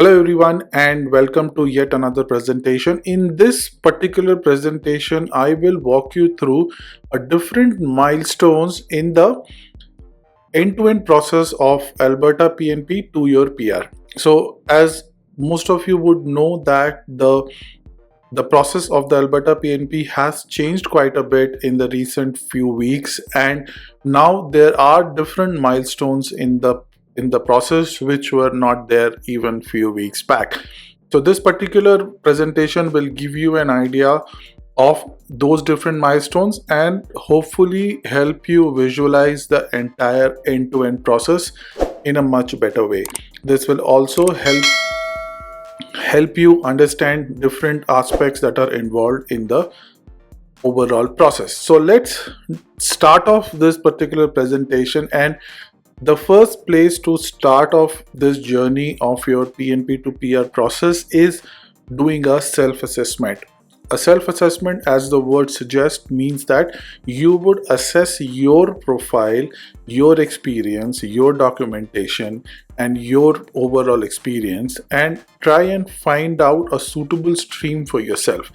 Hello everyone and welcome to yet another presentation. In this particular presentation, I will walk you through a different milestones in the end-to-end process of Alberta PNP to your PR. So as most of you would know that the process of the Alberta PNP has changed quite a bit in the recent few weeks, and now there are different milestones in the process which were not there even few weeks back. So this particular presentation will give you an idea of those different milestones and hopefully help you visualize the entire end-to-end process in a much better way. This will also help you understand different aspects that are involved in the overall process. So let's start off this particular presentation, and the first place to start off this journey of your PNP to PR process is doing a self-assessment. A self-assessment, as the word suggests, means that you would assess your profile, your experience, your documentation, and your overall experience and try and find out a suitable stream for yourself.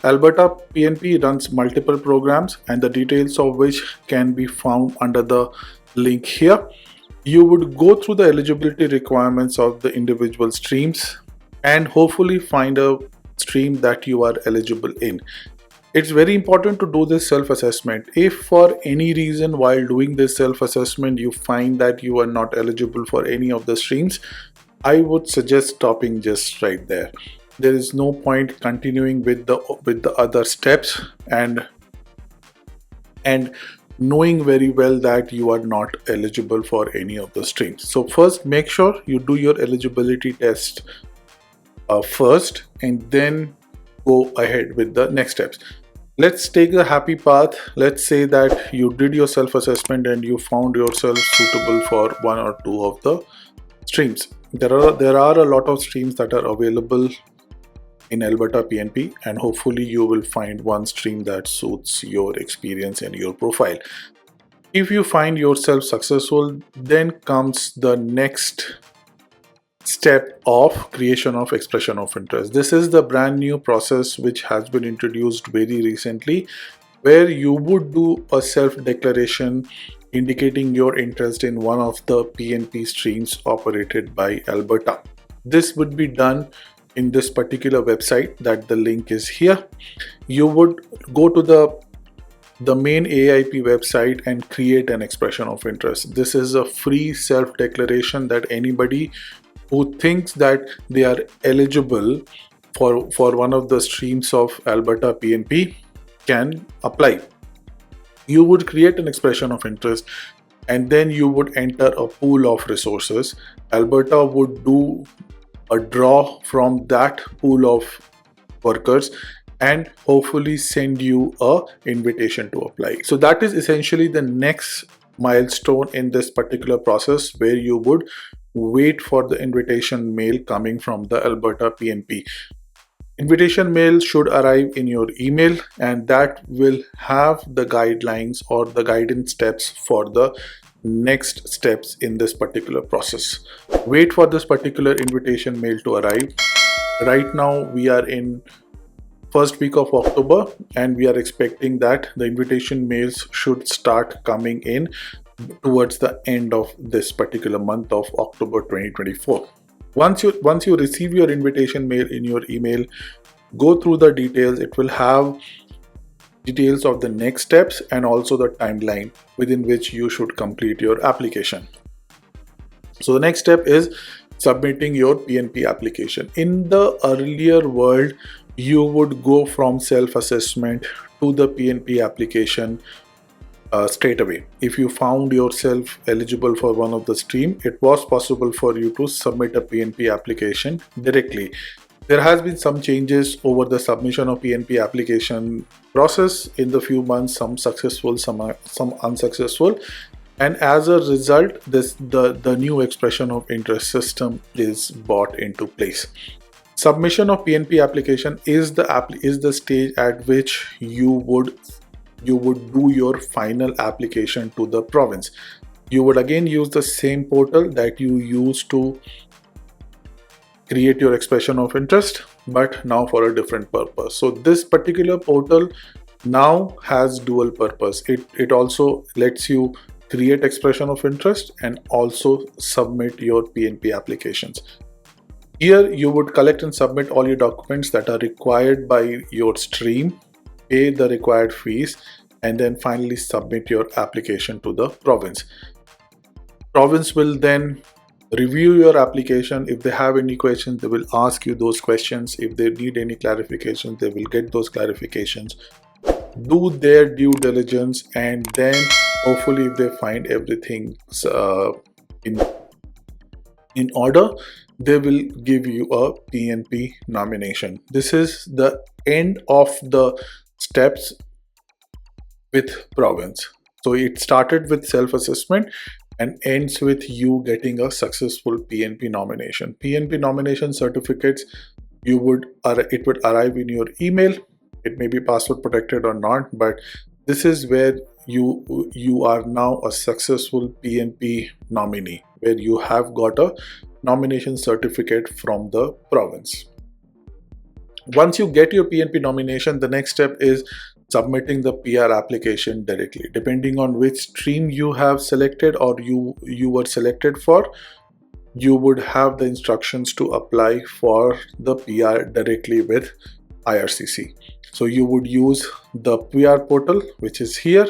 Alberta PNP runs multiple programs and the details of which can be found under the link here. You would go through the eligibility requirements of the individual streams and hopefully find a stream that you are eligible in. It's very important to do this self-assessment. If for any reason while doing this self-assessment you find that you are not eligible for any of the streams, I would suggest stopping just right there. There is no point continuing with the other steps and knowing very well that you are not eligible for any of the streams. So first make sure you do your eligibility test first and then go ahead with the next steps. Let's take the happy path. Let's say that you did your self-assessment and you found yourself suitable for one or two of the streams. There are a lot of streams that are available in Alberta PNP, and hopefully you will find one stream that suits your experience and your profile. If you find yourself successful, then comes the next step of creation of expression of interest. This is the brand new process which has been introduced very recently, where you would do a self-declaration indicating your interest in one of the PNP streams operated by Alberta. This would be done in this particular website that the link is here. You would go to the main Aaip website and create an expression of interest. This is a free self-declaration that anybody who thinks that they are eligible for one of the streams of Alberta PNP can apply. You would create an expression of interest and then you would enter a pool of resources. Alberta would do a draw from that pool of workers and hopefully send you a invitation to apply. So that is essentially the next milestone in this particular process, where you would wait for the invitation mail coming from the Alberta PNP. Invitation mail should arrive in your email, and that will have the guidelines or the guidance steps for the next steps in this particular process. Wait for this particular invitation mail to arrive. Right now we are in first week of October and we are expecting that the invitation mails should start coming in towards the end of this particular month of October 2024. Once you receive your invitation mail in your email, go through the details. It will have details of the next steps and also the timeline within which you should complete your application. So the next step is submitting your PNP application. In the earlier world, you would go from self-assessment to the PNP application straight away. If you found yourself eligible for one of the stream, it was possible for you to submit a PNP application directly. There has been some changes over the submission of PNP application process in the few months, some successful, some unsuccessful, and as a result the new expression of interest system is brought into place. Submission of PNP application is the stage at which you would do your final application to the province. You would again use the same portal that you used to create your expression of interest, but now for a different purpose. So this particular portal now has dual purpose. It also lets you create expression of interest and also submit your PNP applications. Here you would collect and submit all your documents that are required by your stream, pay the required fees, and then finally submit your application to the province. Province will then review your application. If they have any questions, they will ask you those questions. If they need any clarifications, they will get those clarifications, do their due diligence, and then hopefully if they find everything in order, they will give you a PNP nomination. This is the end of the steps with province. So it started with self-assessment and ends with you getting a successful PNP nomination. PNP nomination certificates, it would arrive in your email. It may be password protected or not, but this is where you are now a successful PNP nominee, where you have got a nomination certificate from the province. Once you get your PNP nomination, the next step is submitting the PR application directly. Depending on which stream you have selected or you were selected for, you would have the instructions to apply for the PR directly with Ircc. So you would use the PR portal, which is here,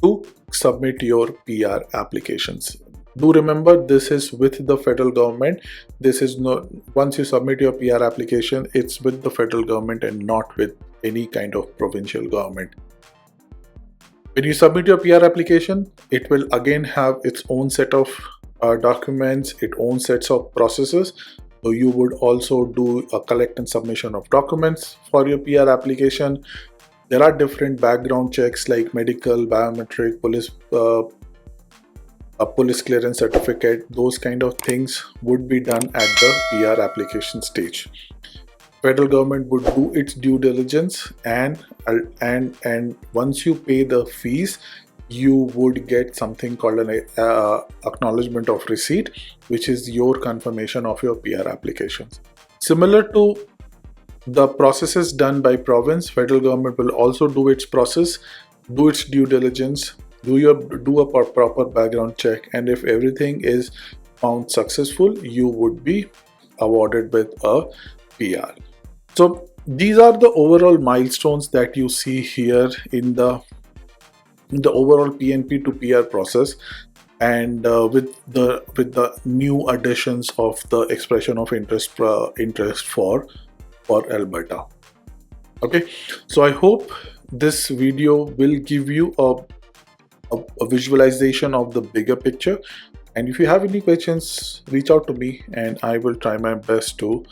to submit your PR applications. Do remember, this is with the federal government. This is not, once you submit your PR application, it's with the federal government and not with any kind of provincial government. When you submit your PR application, it will again have its own set of documents, its own sets of processes. So you would also do a collect and submission of documents for your PR application. There are different background checks like medical, biometric, police clearance certificate. Those kind of things would be done at the PR application stage. Federal government would do its due diligence, and once you pay the fees, you would get something called an acknowledgement of receipt, which is your confirmation of your PR applications. Similar to the processes done by province, federal government will also do its process, do its due diligence, do a proper background check, and if everything is found successful, you would be awarded with a PR. So these are the overall milestones that you see here in the overall PNP to PR process, and with the new additions of the expression of interest for Alberta. Okay, so I hope this video will give you a visualization of the bigger picture, and if you have any questions, reach out to me and I will try my best to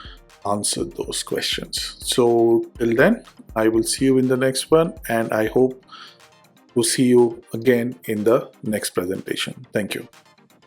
answer those questions. So till then, I will see you in the next one, and I hope to see you again in the next presentation. Thank you.